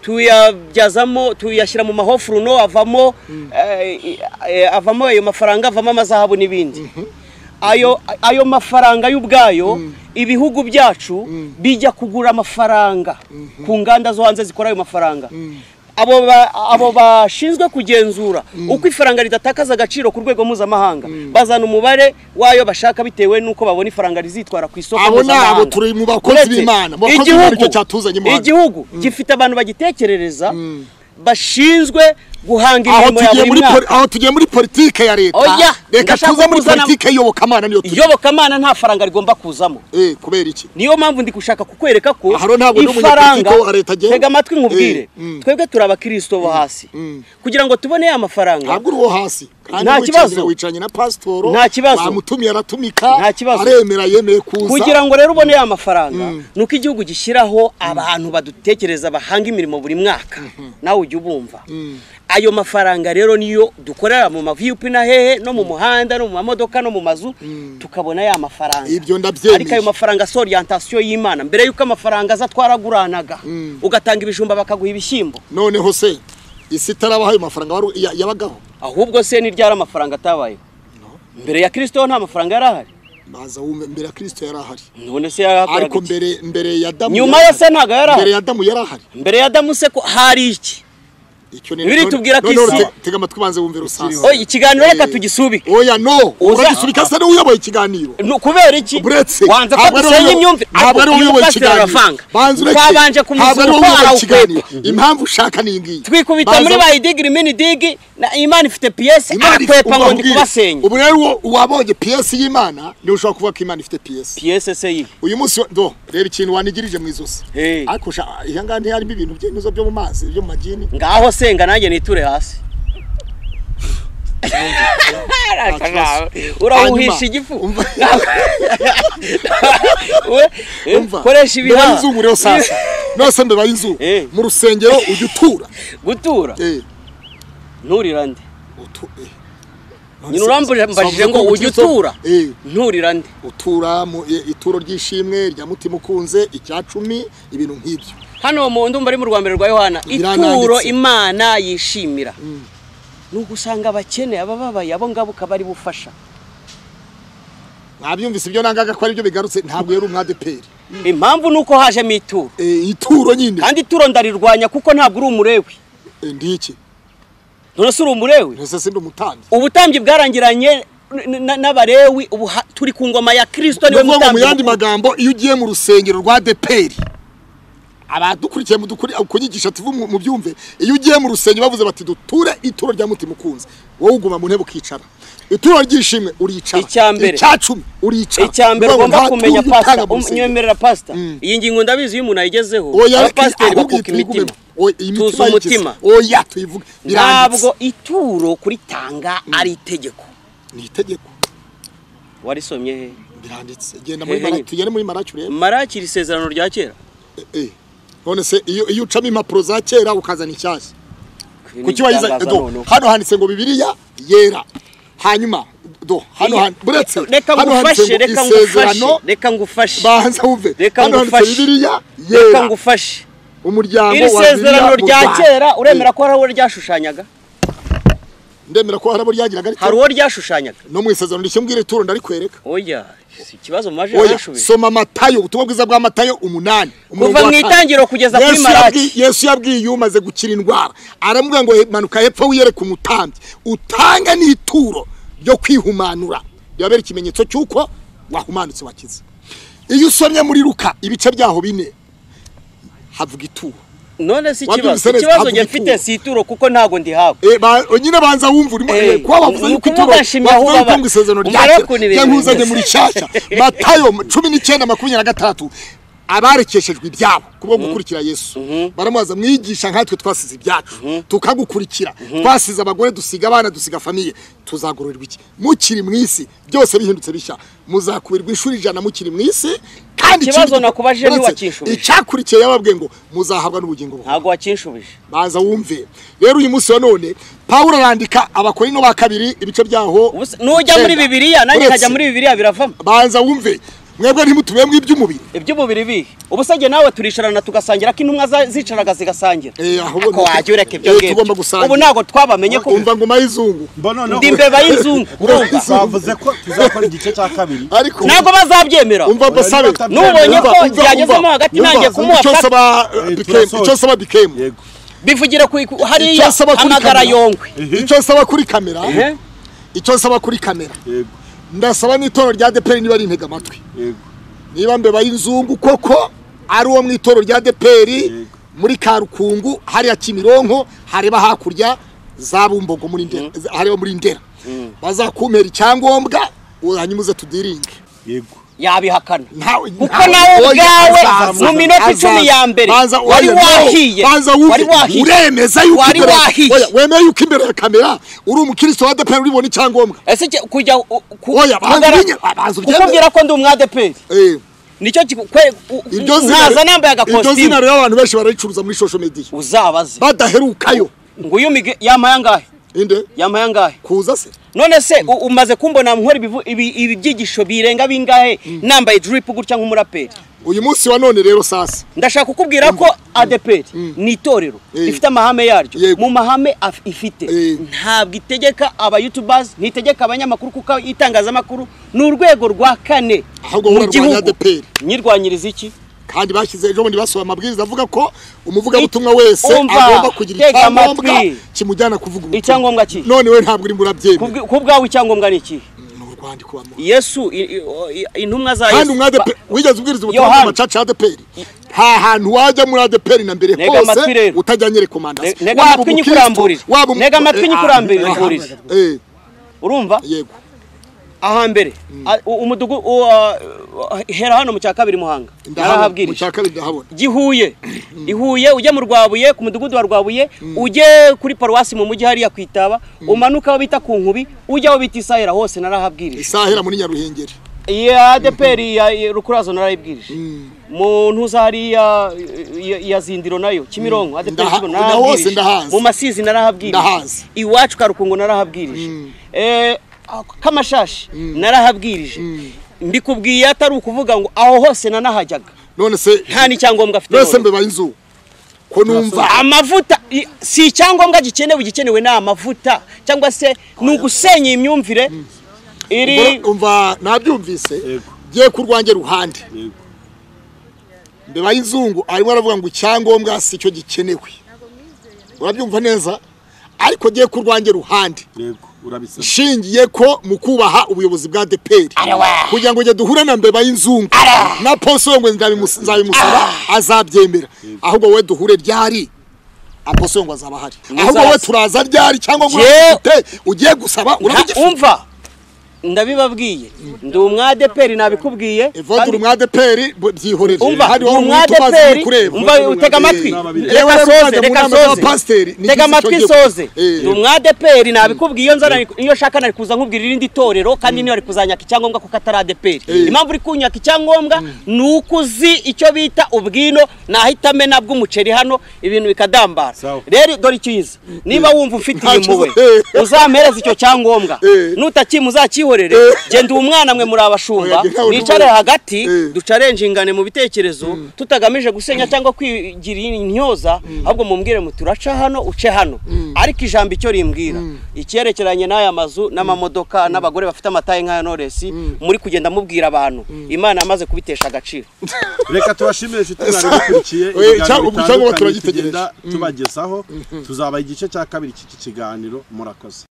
tuyabyazamo tuyashyira mu mahofuruno avamo ayo mafaranga avamo amazahabu n'ibindi ayo mafaranga y'ubwayo ibihugu byacu bijya kugura amafaranga ku nganda zo hanze zikora ayo mafaranga abo bashinzwe kugenzura uko ifaranga ridatakaza agaciro ku rwego mpuzamahanga bazana umubare wayo bashaka bitewe nuko babona ifaranga rizitwara ku isoko mpuzamahanga abo turi mu bakozi b'Imana igihugu gifite abantu bagitekerereza bashinzwe guhanga imirimo ya buri mwaka aho tugiye muri politike ya leta reka tuze muri politike iyobokamana niyo turi iyobokamana nta faranga rigomba kuzamo kubera iki niyo mpamvu ndi gushaka kukwereka ko ifaranga tega amatwi nkubwire twebwe turi abakristo bo hasi kugira ngo tubone ya mafaranga ntabwo uri wo hasi nta kibazo wicanye na pasitoro nta kibazo bamutumiye aratumika nta kibazo aremera yemeye kuza kugira ngo rero ubone ya mafaranga nuko igihugu gishyiraho abantu badutekereza bahanga imirimo buri mwaka nawe ujye ubumva ayo mafaranga rero niyo dukorera mu mavyupi na hehe no mu muhanda no mu mamodoka no mu mazu tukabona ya mafaranga ibyo ndabyemeye ariko ayo mafaranga so orientation y'Imana mbere yuko amafaranga azatwaraguranaga ugatanga ibijumba bakaguha ibishyimbo noneho se isi tarabaho ayo mafaranga yabagaho ahubwo se ni ryara amafaranga atabaye mbere ya Kristo nta mafaranga yarahari baza mbere ya Kristo yarahari none se yarakoraga ariko mbere ya Adamu nyuma yose ntago yarahari mbere ya Adamu yarahari mbere ya Adamu se ko hari iki Biri tubwira ko isi tega amatwi banze wumve rusasa oya ikiganiro reka tugisubike oya no uragisubika se n'uyoboye ikiganiro kubera iki wanza ko dusenya imyumvire ntabwo ari uyoboye ikiganiro twabanje kumusura ko arawukwepa impamvu ushaka ni ngiyi twikubita muri bayidigiri mini digi na Imana ifite PS akwepa ngo ndi kubasenya ubu rero wabonye PS y'Imana ni ushaka kuvuga ko Imana ifite PS se yi uyu munsi reba ikintu wanigirije mu izosi ariko ihanga ntiyarimo ibintu by'inzo byo mu mazi byo mu magini ngaho senga nanjye niture hasi urahuhisha igifu koresha ibihaha Bananiwe rero sasa nose MBEBAYINZUNGU mu rusengero ujya gutura nturira nde nyine urambajije ngo ujya utura nturira nde utura mu ituro ry'ishimwe rya mutima ukunze icyacumi ibintu nk'ibyo hano mu ndumva ari mu Rwambere rwa Yohana ituro Imana yishimira nuko usanga abakene abababaye abo ngabo kabari bufasha mwabyumvise ibyo nangaga ko ari byo bigarutse ntabwo yari umwadeperi impamvu nuko haje mu ituro ituro nyine kandi ituro ndarirwanya kuko ntabwo uri umurewi ndiki none se uri umurewi nese sindi umutambyi ubutambyi bwarangiranye n'abarewi ubu turi ku ngoma ya Kristo niwe mutambyi mu yandi magambo iyo ugiye mu rusengero rwa deperi abadukurikiye kunyigisha tuvu mu byumve iyo ugiye mu rusengero bavuze bati duture ituro rya mutima ukunze wowe uguma mu ntebe ukicara ituro ryishimwe uricara icyacumi uricara icyambere ugomba kumenya pastor nyemerera pastor iyi ngingo ndabizi iyo umuntu ayigezeho pastor bakuka imitima tuza umutima oya tuyivuga ntabwo ituro kuritanga ari itegeko ni itegeko warisomye he biranditse genda muri Maraki tugende muri Maraki urebe Maraki isezerano rya kera none se iyo ucamo impapuro za kera ukazana icyashya kuki wayiza hano handitse ngo Bibiliya yera hanyuma hano buretse reka ngufashe banza wumve hano handitse Bibiliya yera reka ngufashe umuryango wa isezerano rya kera uremera ko haraho ryashushanyaga ndemera ko haraho ryagiraga hari uwo ryashushanyaga no mu isezerano rishyambwire ituro ndarikwereka oya si kibazo maje yashubije soma Matayo ubutumwa bwiza bwa Matayo 8 kuva mu itangiro kugeza kuri Maraki Yesu yabwiye yumaze gukira indwara aramubwira ngo manuka hepfo wiyere ku mutambyi utanga n'ituro ryo kwihumanura yabera ikimenyetso cyuko wahumanutse wakize. Iyo usomye muri Luka ibice byaho bine havuga ituro. None si ikibazo nge mfite si ituro kuko ntago ndi hawe. Nyine banza wumva urimo kwa bavuze yuko ituro bavuga isezerano ryanguzanye muri cyashya Matayo 19:23 abarekeshejwe ibyabo kubo gukurikira Yesu baramubaza mwigisha nkatwe twasize ibyacu tukagukurikira twasize abagore dusiga abana dusiga famiye tuzagororerwa iki mukiri mwisi byose bihindutse bishya muzakubirwa ishuri jana mukiri mwisi kandi ikibazo nakubaje ni wakinshubije icyakurikiye yababwiye ngo muzahabwa n'ubugingo bwo ntago wakinshubije baza wumve rero uyu munsi wa none Paulo arandika abakorino ba kabiri ibice byaho nujya muri Bibiliya nanjye nkajya muri Bibiliya biravamo baza wumve mwebwe ntimutubeye mw'iby'umubiri iby'umubiri bihe ubusage nawe turisharana tugasangira ko intumwa zicaraga zigasangira ahubwo wajye ureke ibyo ngibyo ubu ntago twabamenye ko umva ngoma y'izungu ndi imbeba y'inzungu bavuze ko tuzakora igice cya kabiri ntago bazabyemera umva basabe nubonye ko byagezemo hagati nanjye kumuha icyo saba bikemu bivugira hariya amagara Yongwe icyo saba kuri kamera icyo saba kuri kamera ndasaba n'itoro rya DPR niba ari intega amatwi niba MBEBAYINZUNGU koko ari uwo mw'itoro rya DPR muri Karukungu hariya Kimironko hareba hakurya za Bumbogo muri Ndera hareba muri Ndera bazakumera icyangombwa uranyumuze tudiringe yego yabihakana kuko nawe ubwawe mu minota 10 ya mbere wari wahiye uremeza yuko wemeye yuko imbere ya kamera uri umukristo wa DPR uribona icyangombwa ese kujya kukubwira ko ndi umwa DPR nicyo ntaza nambaye agakositimu iryo zina rero abantu benshi barayicuruza muri social media uzabaze badaherukayo ngo uyu yamaye angahe inde yamaye angahe kuza se none se umaze kumbona nkora ibyigisho birenga bingahe nambaye drip gutya nk'umuraperi uyu munsi wa none rero sasa ndashaka kukubwira ko ADPR ni itorero ifite amahame yaryo mu mahame ifite ntabwo itegeka aba YouTubers ntitegeka abanyamakuru kuko itangazamakuru ni urwego rwa kane mu gihugu nyirwanyiriza iki kandi bashyize ejo bundi basohoye amabwiriza avuga ko umuvuga butumwa wese agomba kugira icyangombwa kimujyana kuvuga icyangombwa ki none we ntabwo uri murabyemera kubwawe icyangombwa ni iki Yesu intumwa za Yesu kandi umwade wigeze ubwiriza ubutumwa mu macaca ya ADPR nta hantu wajya muri ADPR na mbere hose utajyanye rekomandasi nega amatwi nyikuramburira nega amatwi nyikuramburira urumva yego aha mbere umudugu hera hano mu cya kabiri Muhanga narahabwirije mu cya kabiri ndahabona ihuye ujye mu Rwabuye ku mudugudu wa Rwabuye ujye kuri paruwasi mu mujyi hariya kwitaba umanuka aho bita ku Nkubi ujye aho bita Isahera hose narahabwirije Isahera muri Nyaruhengeri ya ADPR ya Rukurazo narayibwirije mu ntuzari ya Zindiro nayo Kimironko ADPR narahose mu Masizi narahabwirije iwacu Karukungu narahabwirije Kamashashi narahabwirije mbikubwiye atari ukuvuga ngo aho hose nanahajyaga none se nta ni cyangombwa afite none se MBEBAYINZUNGU ko numva amavuta si cyangombwa gikenewe na amavuta cyangwa se nugusenya imyumvire iri umva nabyumvise giye kurwange ruhande MBEBAYINZUNGU arimo aravuga ngo icyangombwa si cyo gikenewe urabyumva neza ariko giye kurwange ruhande shingiye ko mukubaha ubuyobozi bwa ADPR kugira ngo duhure na MBEBAYINZUNGU na Apostle Yongwe nzabimusaba azabyemera ahubwo we duhure ryari Apostle Yongwe azaba hari ahubwo we turaza ryari cyangwa ngo ugiye gusaba umva ndabibabwiye ndi umwa ADPR nabikubwiye evodura umwa ADPR byihorere hari umwa ADPR umva utega amatwi reka soze tega amatwi soze ndi umwa ADPR nabikubwiye nzana iyo shaka nari kuza nkubwira irindi torero kandi niyo ari kuzanyaka icyangombwa kuko atari ADPR impamvu uri kunyaka icyangombwa nukuzi icyo bita ubwino nahitame nabwo umuceri hano ibintu bikadambara rero dore icyiza niba wumva ufitiye impuwe uzampereza icyo cyangombwa nutakimuzakiho genda umwana mwe muri abashumba nicare hagati ducarenjingane mu bitekerezo tutagamije gusenya cyangwa kwigira intyoza ahubwo mumbwire muturaca hano uce hano ariko ijambo icyo rimbwira icyerekeranye n'aya mazu n'amamodoka n'abagore bafite amataye nk'aya Knowless muri kugenda mubwira abantu Imana yamaze kubitesha agaciro reka tubashimire tutarabikurikiye cyangwa turagitegereza tubagezaho tuzaba igice cya kabiri cy'iki kiganiro murakoze